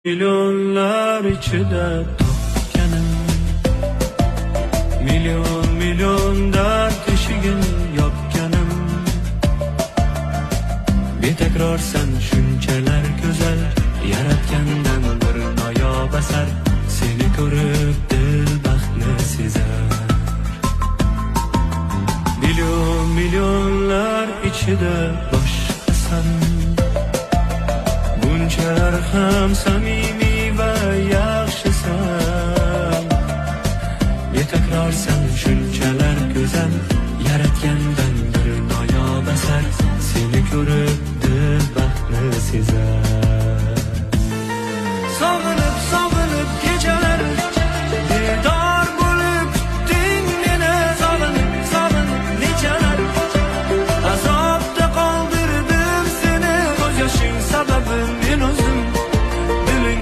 Milyonlar ichida topganim, milyon dard teshigin yopganim. Betakrorsan shunchalar go'zal, yaratgandan bir noyob asar. Seni ko'rib dil baxtni sezar. Milyonlar ichida boshqasan, bunchalar ham samimiy va yaxshisan. Betakrorsan shunchalar go'zal, yaratgandan bir noyob asar. Seni ko'rib dil baxtni sezar.